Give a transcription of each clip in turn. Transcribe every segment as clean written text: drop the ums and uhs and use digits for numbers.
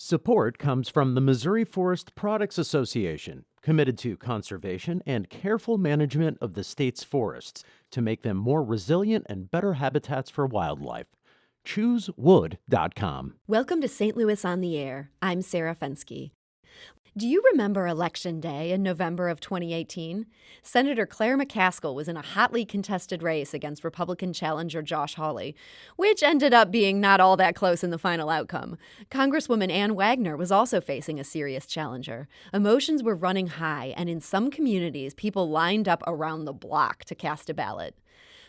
Support comes from the Missouri Forest Products Association, committed to conservation and careful management of the state's forests to make them more resilient and better habitats for wildlife. ChooseWood.com. Welcome to St. Louis on the Air. I'm Sarah Fenske. Do you remember Election Day in November of 2018? Senator Claire McCaskill was in a hotly contested race against Republican challenger Josh Hawley, which ended up being not all that close in the final outcome. Congresswoman Ann Wagner was also facing a serious challenger. Emotions were running high, and in some communities, people lined up around the block to cast a ballot.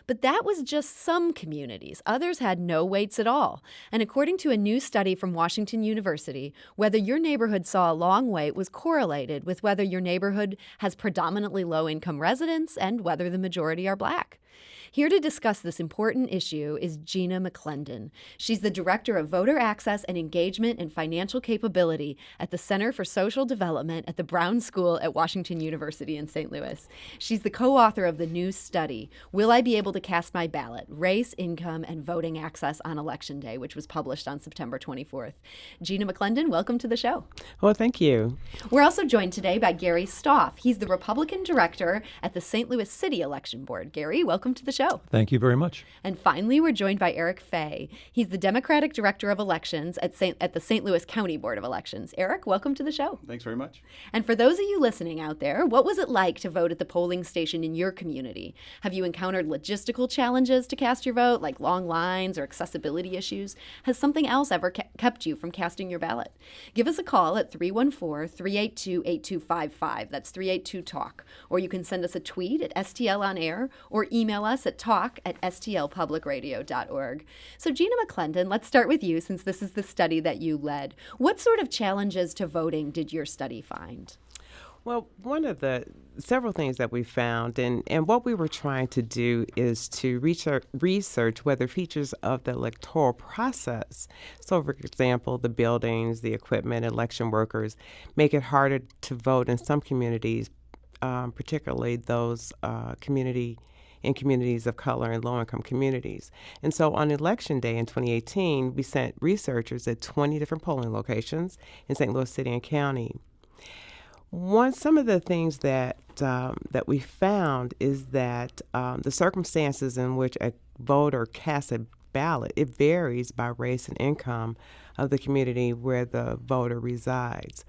But that was just some communities. Others had no waits at all. And according to a new study from Washington University, whether your neighborhood saw a long wait was correlated with whether your neighborhood has predominantly low-income residents and whether the majority are Black. Here to discuss this important issue is Gena McClendon. She's the Director of Voter Access and Engagement and Financial Capability at the Center for Social Development at the Brown School at Washington University in St. Louis. She's the co-author of the new study, Will I Be Able to Cast My Ballot? Race, Income, and Voting Access on Election Day, which was published on September 24th. Gena McClendon, welcome to the show. Well, thank you. We're also joined today by Gary Stoff. He's the Republican Director at the St. Louis City Election Board. Gary, welcome to the show. Thank you very much. And finally, we're joined by Eric Fey. He's the Democratic Director of Elections at the St. Louis County Board of Elections. Eric, welcome to the show. Thanks very much. And for those of you listening out there, what was it like to vote at the polling station in your community? Have you encountered logistical challenges to cast your vote, like long lines or accessibility issues? Has something else ever kept you from casting your ballot? Give us a call at 314-382-8255. That's 382-TALK. Or you can send us a tweet at STL on air or email us at talk@stlpublicradio.org. So Gena McClendon, let's start with you since this is the study that you led. What sort of challenges to voting did your study find? Well, one of the several things that we found, and what we were trying to do is to research whether features of the electoral process, so for example, the buildings, the equipment, election workers, make it harder to vote in some communities, particularly those in communities of color and low-income communities. And so on Election Day in 2018, we sent researchers at 20 different polling locations in St. Louis City and County. Some of the things that we found is that the circumstances in which a voter casts a ballot, it varies by race and income of the community where the voter resides.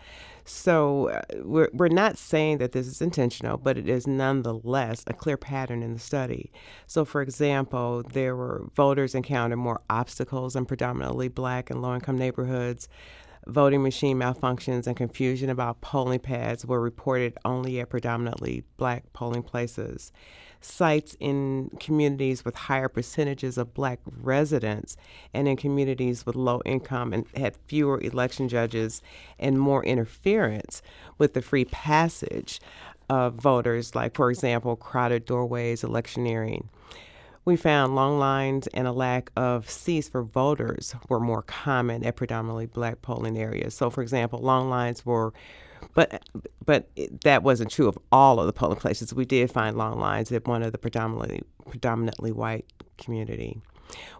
So we're not saying that this is intentional, but it is nonetheless a clear pattern in the study. So, for example, there were voters encountered more obstacles in predominantly Black and low-income neighborhoods. Voting machine malfunctions and confusion about polling pads were reported only at predominantly Black polling places. Sites in communities with higher percentages of Black residents and in communities with low income and had fewer election judges and more interference with the free passage of voters, like, for example, crowded doorways, electioneering. We found long lines and a lack of seats for voters were more common at predominantly Black polling areas. So, for example, long lines were, but that wasn't true of all of the polling places. We did find long lines at one of the predominantly white community.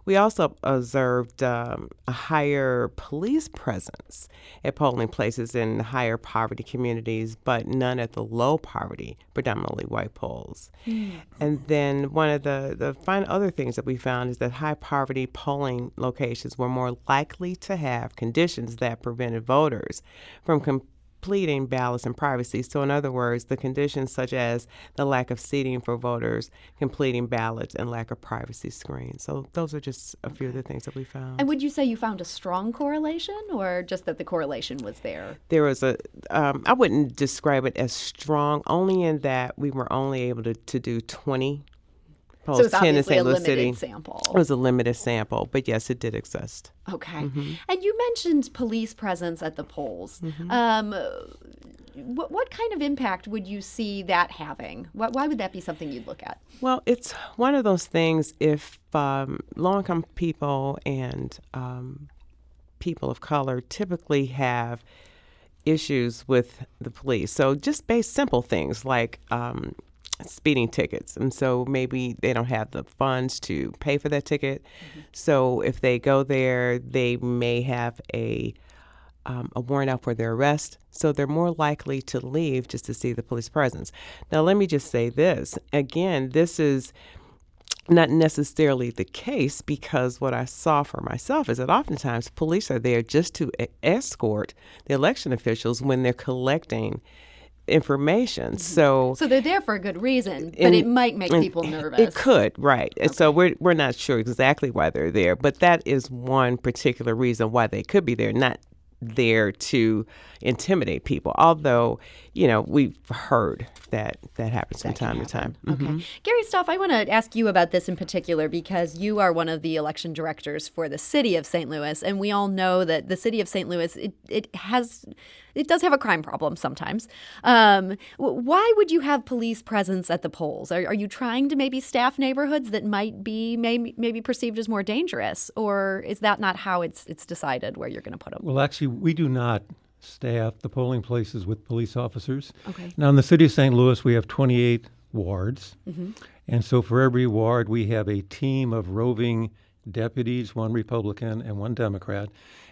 We also observed a higher police presence at polling places in higher poverty communities, but none at the low poverty, predominantly white polls. And then one of the other things that we found is that high poverty polling locations were more likely to have conditions that prevented voters from completing ballots in privacy. So in other words, the conditions such as the lack of seating for voters, completing ballots, and lack of privacy screens. So those are just a few of the things that we found. And would you say you found a strong correlation or just that the correlation was there? There was I wouldn't describe it as strong, only in that we were only able to do 20 polls, so it's 10 in obviously St. a Louis limited City. sample. It was a limited sample, but yes, it did exist. Okay. Mm-hmm. And you mentioned police presence at the polls. Mm-hmm. What kind of impact would you see that having? Why would that be something you'd look at? Well, it's one of those things if low-income people and people of color typically have issues with the police. So just simple things like speeding tickets. And so maybe they don't have the funds to pay for that ticket. Mm-hmm. So if they go there, they may have a a warrant out for their arrest, so they're more likely to leave just to see the police presence. Now, let me just say this. Again, this is not necessarily the case, because what I saw for myself is that oftentimes police are there just to escort the election officials when they're collecting information. So they're there for a good reason, but it might make people nervous. It could, right. Okay. So we're not sure exactly why they're there, but that is one particular reason why they could be there, not there to intimidate people. Although, we've heard that happens from time to time. Okay. Mm-hmm. Gary Stoff, I want to ask you about this in particular because you are one of the election directors for the city of St. Louis, and we all know that the city of St. Louis, it does have a crime problem sometimes. Why would you have police presence at the polls? Are you trying to maybe staff neighborhoods that might be maybe perceived as more dangerous, or is that not how it's decided where you're going to put them? Well, actually, we do not staff the polling places with police officers. Okay. Now, in the city of St. Louis, we have 28 wards. Mm-hmm. And so for every ward, we have a team of roving deputies, one Republican and one Democrat,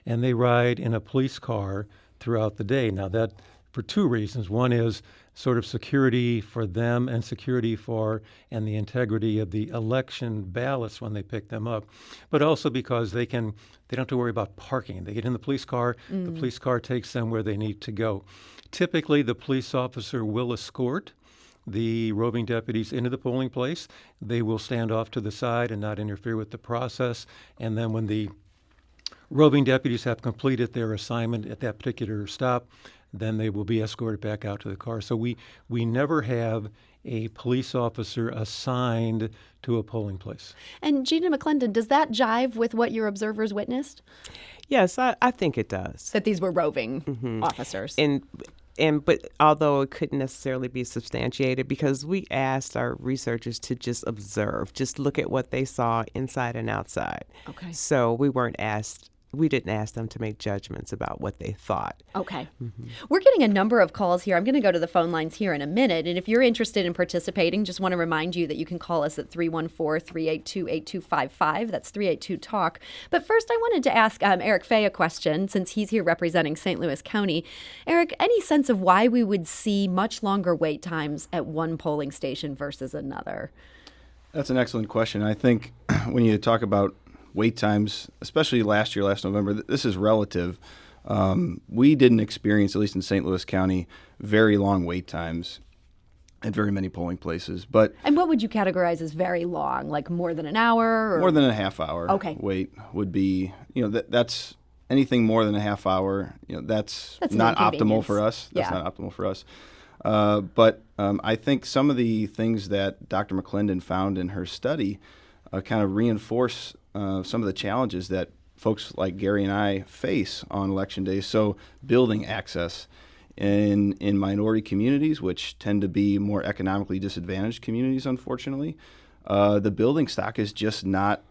and they ride in a police car throughout the day. Now, that for two reasons. One is sort of security for them and security for and the integrity of the election ballots when they pick them up, but also because they don't have to worry about parking. They get in the police car, the police car takes them where they need to go. Typically, the police officer will escort the roving deputies into the polling place. They will stand off to the side and not interfere with the process. And then when the roving deputies have completed their assignment at that particular stop, then they will be escorted back out to the car. So we never have a police officer assigned to a polling place. And Gena McClendon, does that jive with what your observers witnessed? Yes, I think it does. That these were roving officers. But although it couldn't necessarily be substantiated, because we asked our researchers to just observe, just look at what they saw inside and outside. Okay. So we didn't ask them to make judgments about what they thought. Okay. Mm-hmm. We're getting a number of calls here. I'm going to go to the phone lines here in a minute. And if you're interested in participating, just want to remind you that you can call us at 314-382-8255. That's 382-TALK. But first, I wanted to ask Eric Fey a question, since he's here representing St. Louis County. Eric, any sense of why we would see much longer wait times at one polling station versus another? That's an excellent question. I think when you talk about wait times, especially last November, this is relative. We didn't experience, at least in St. Louis County, very long wait times at very many polling places. And what would you categorize as very long? Like more than an hour? Or? More than a half hour. Okay. Wait would be, that's anything more than a half hour. That's not optimal for us. That's not optimal for us. But I think some of the things that Dr. McClendon found in her study kind of reinforce some of the challenges that folks like Gary and I face on election day. So building access in minority communities, which tend to be more economically disadvantaged communities, unfortunately, the building stock is just not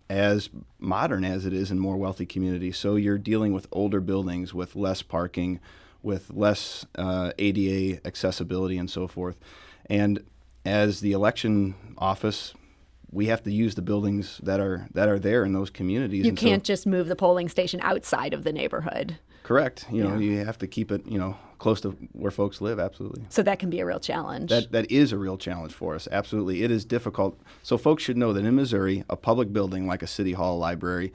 as modern as it is in more wealthy communities. So you're dealing with older buildings with less parking, with less ADA accessibility and so forth. And as the election office, we have to use the buildings that are there in those communities. You can't just move the polling station outside of the neighborhood. Correct. You have to keep it, close to where folks live. Absolutely. So that can be a real challenge. That is a real challenge for us. Absolutely. It is difficult. So folks should know that in Missouri, a public building like a city hall, library,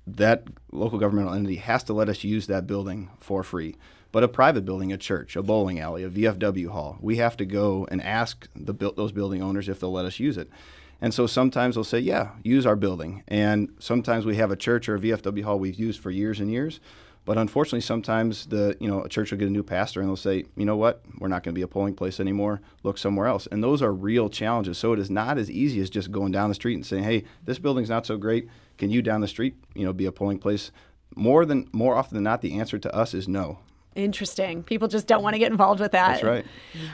that local governmental entity has to let us use that building for free. But a private building, a church, a bowling alley, a VFW hall, we have to go and ask those building owners if they'll let us use it. And so sometimes they'll say, yeah, use our building. And sometimes we have a church or a VFW hall we've used for years and years. But unfortunately, sometimes a church will get a new pastor and they'll say, you know what, we're not going to be a polling place anymore. Look somewhere else. And those are real challenges. So it is not as easy as just going down the street and saying, hey, this building's not so great. Can you down the street, be a polling place? More often than not, the answer to us is no. Interesting. People just don't want to get involved with that. That's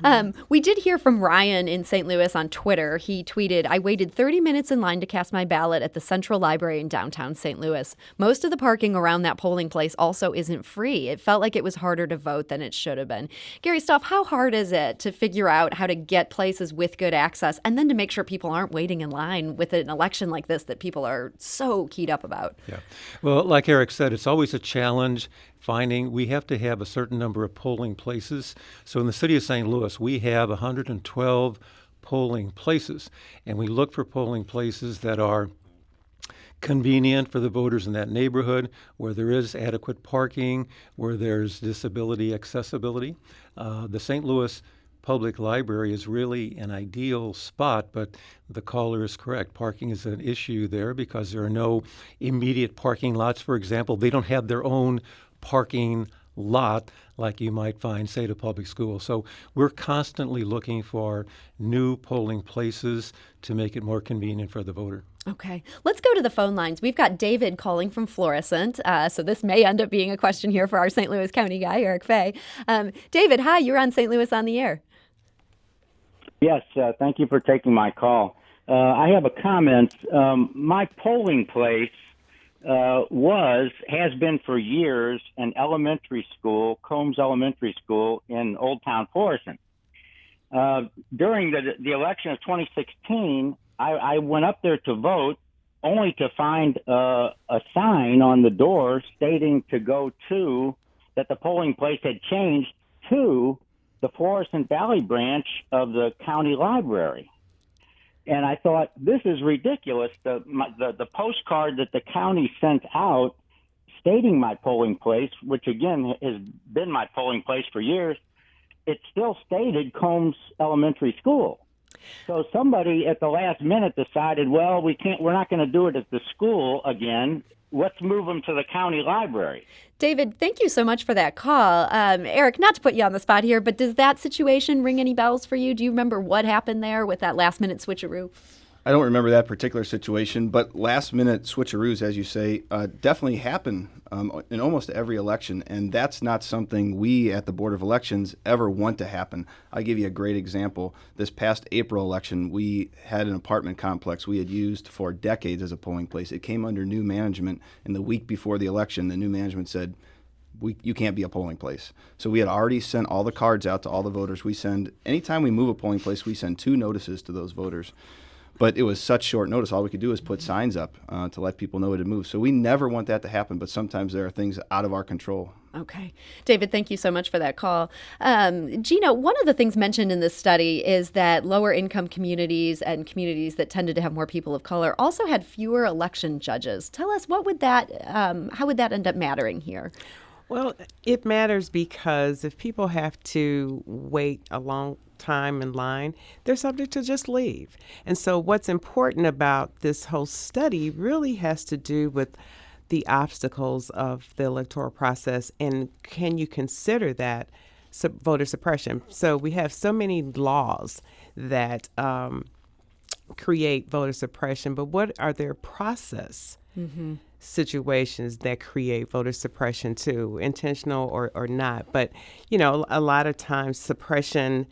right. We did hear from Ryan in St. Louis on Twitter. He tweeted, I waited 30 minutes in line to cast my ballot at the Central Library in downtown St. Louis. Most of the parking around that polling place also isn't free. It felt like it was harder to vote than it should have been. Gary Stoff, how hard is it to figure out how to get places with good access and then to make sure people aren't waiting in line with an election like this that people are so keyed up about? Yeah. Well, like Eric said, it's always a challenge we have to have a certain number of polling places. So in the city of St. Louis, we have 112 polling places, and we look for polling places that are convenient for the voters in that neighborhood, where there is adequate parking, where there's disability accessibility. The St. Louis Public Library is really an ideal spot, but the caller is correct. Parking is an issue there because there are no immediate parking lots. For example, they don't have their own parking lot like you might find, say, at a public school. So we're constantly looking for new polling places to make it more convenient for the voter. Okay, let's go to the phone lines. We've got David calling from Florissant, so this may end up being a question here for our St. Louis County guy, Eric Fey. David, hi, you're on St. Louis on the Air. Yes, thank you for taking my call. I have a comment. My polling place has been for years an elementary school, Combs Elementary School in Old Town Florissant. During the election of 2016, I went up there to vote only to find a sign on the door stating to go to, that the polling place had changed to the Florissant Valley branch of the county library. And I thought, this is ridiculous. The postcard that the county sent out stating my polling place, which again has been my polling place for years, it still stated Combs Elementary School. So somebody at the last minute decided, well, we're not going to do it at the school again. Let's move them to the county library. David, thank you so much for that call. Eric, not to put you on the spot here, but does that situation ring any bells for you? Do you remember what happened there with that last minute switcheroo? I don't remember that particular situation, but last-minute switcheroos, as you say, definitely happen in almost every election, and that's not something we at the Board of Elections ever want to happen. I'll give you a great example. This past April election, we had an apartment complex we had used for decades as a polling place. It came under new management, and the week before the election, the new management said, you can't be a polling place. So we had already sent all the cards out to all the voters. Anytime we move a polling place, we send 2 notices to those voters. But it was such short notice. All we could do is put signs up to let people know it had moved. So we never want that to happen, but sometimes there are things out of our control. Okay. David, thank you so much for that call. Gena, one of the things mentioned in this study is that lower income communities and communities that tended to have more people of color also had fewer election judges. Tell us, how would that end up mattering here? Well, it matters because if people have to wait a long time in line, they're subject to just leave. And so what's important about this whole study really has to do with the obstacles of the electoral process, and can you consider that voter suppression? So we have so many laws that create voter suppression, but what are their process situations that create voter suppression too, intentional or not? But, a lot of times suppression,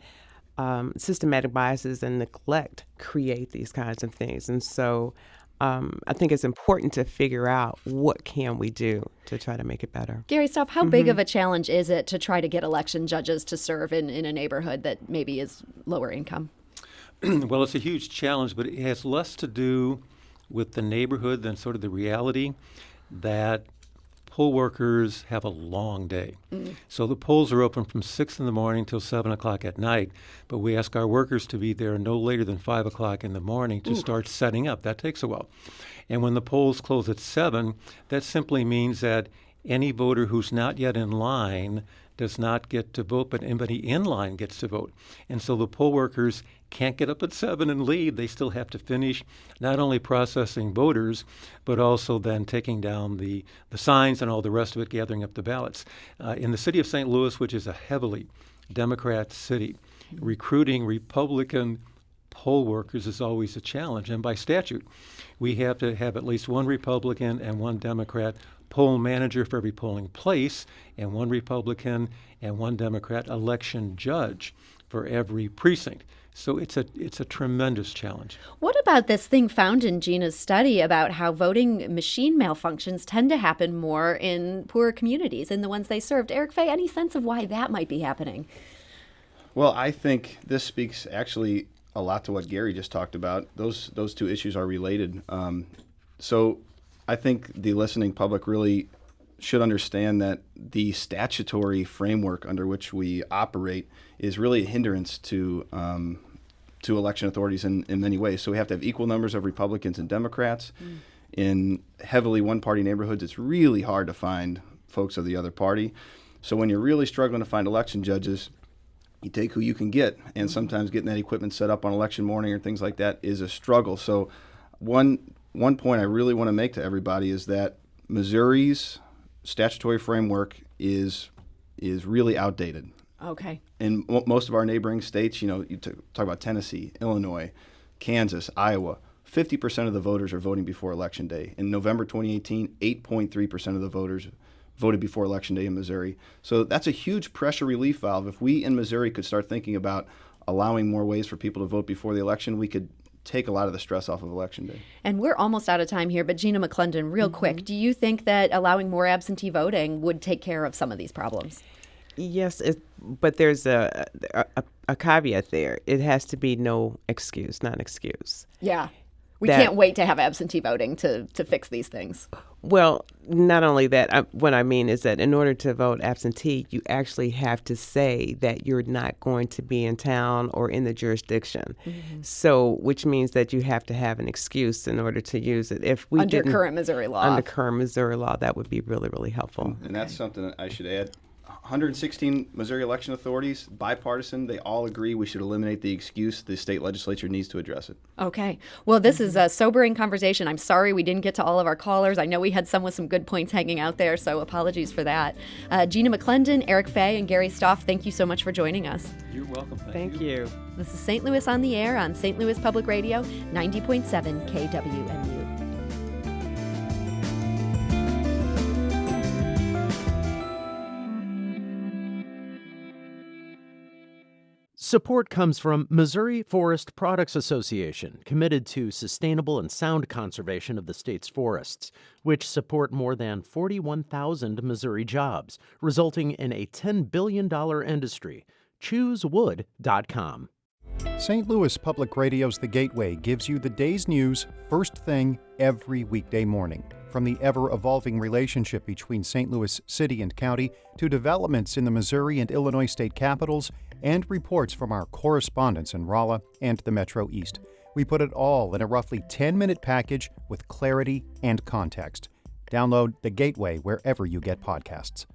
systematic biases and neglect create these kinds of things. And so I think it's important to figure out what can we do to try to make it better. Gary Stoff, how big of a challenge is it to try to get election judges to serve in a neighborhood that maybe is lower income? Well, it's a huge challenge, but it has less to do with the neighborhood than sort of the reality that poll workers have a long day. So the polls are open from 6 in the morning till 7 o'clock at night, but we ask our workers to be there no later than 5 o'clock in the morning to start setting up. That takes a while. And when the polls close at 7, that simply means that any voter who's not yet in line does not get to vote, but anybody in line gets to vote. And so the poll workers can't get up at 7 and leave. They still have to finish not only processing voters, but also then taking down the signs and all the rest of it, gathering up the ballots. In the city of St. Louis, which is a heavily Democrat city, recruiting Republican poll workers is always a challenge. And by statute, we have to have at least one Republican and one Democrat poll manager for every polling place, and one Republican and one Democrat election judge for every precinct. So it's a tremendous challenge. What about this thing found in Gena's study about how voting machine malfunctions tend to happen more in poorer communities, in the ones they served? Eric Fey, any sense of why that might be happening? Well, I think this speaks actually a lot to what Gary just talked about. Those 2 issues are related. So I think the listening public really should understand that the statutory framework under which we operate is really a hindrance to election authorities in many ways. So we have to have equal numbers of Republicans and Democrats. In heavily one-party neighborhoods, it's really hard to find folks of the other party. So when you're really struggling to find election judges, you take who you can get, and sometimes getting that equipment set up on election morning or things like that is a struggle. So one point I really want to make to everybody is that Missouri's statutory framework is really outdated. Okay. In most of our neighboring states, you talk about Tennessee, Illinois, Kansas, Iowa, 50% of the voters are voting before Election Day. In November 2018, 8.3% of the voters voted before Election Day in Missouri. So that's a huge pressure relief valve. If we in Missouri could start thinking about allowing more ways for people to vote before the election, we could take a lot of the stress off of Election Day. And we're almost out of time here, but Gena McClendon, real quick, do you think that allowing more absentee voting would take care of some of these problems? Yes, but there's a caveat there. It has to be no excuse, not an excuse. Yeah. We can't wait to have absentee voting to fix these things. Well, not only that, what I mean is that in order to vote absentee, you actually have to say that you're not going to be in town or in the jurisdiction. So, which means that you have to have an excuse in order to use it. If we Under current Missouri law, that would be really, really helpful. And that's something that I should add. 116 Missouri election authorities, bipartisan, they all agree we should eliminate the excuse. The state legislature needs to address it. Okay. Well, this is a sobering conversation. I'm sorry we didn't get to all of our callers. I know we had some with some good points hanging out there, so apologies for that. Gena McClendon, Eric Fey, and Gary Stoff, thank you so much for joining us. You're welcome. Thank you. This is St. Louis on the Air on St. Louis Public Radio, 90.7 KWMU. Support comes from Missouri Forest Products Association, committed to sustainable and sound conservation of the state's forests, which support more than 41,000 Missouri jobs, resulting in a $10 billion industry. ChooseWood.com. St. Louis Public Radio's The Gateway gives you the day's news first thing every weekday morning. From the ever-evolving relationship between St. Louis City and County to developments in the Missouri and Illinois state capitals and reports from our correspondents in Rolla and the Metro East. We put it all in a roughly 10-minute package with clarity and context. Download The Gateway wherever you get podcasts.